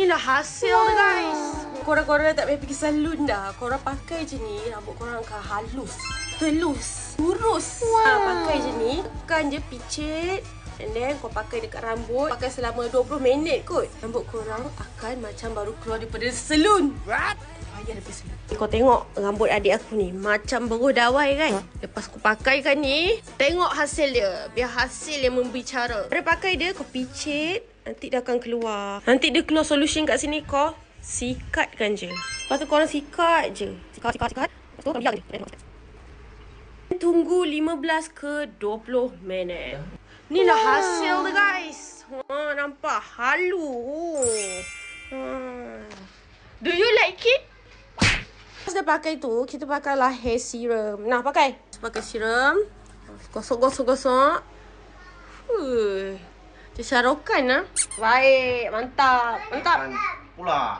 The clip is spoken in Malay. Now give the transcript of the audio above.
Inilah hasil dia guys. Korang-korang tak payah pergi salon dah. Korang pakai je ni, rambut korang akan halus, telus, lurus. Pakai je ni, tekan je picit. And then kau pakai dekat rambut. Pakai selama 20 minit kot. Rambut korang akan macam baru keluar daripada salon. What? Payah daripada salon. Kau tengok rambut adik aku ni macam baru dawai kan. Lepas aku pakaikan ni, tengok hasil dia. Biar hasil yang membicara. Pada pakai dia, kau picit. Nanti dia akan keluar. Nanti dia keluar solution kat sini. Kau sikatkan je. Lepas tu korang sikat je. Sikat. Lepas tu korang biar je. Tunggu 15 ke 20 minit. Inilah hasil dia guys. Nampak halu. Do you like it? Lepas dah pakai tu, kita pakailah hair serum. Nah, pakai. Pakai serum. Gosok. Dia syarokan lah. Baik, mantap. Pula.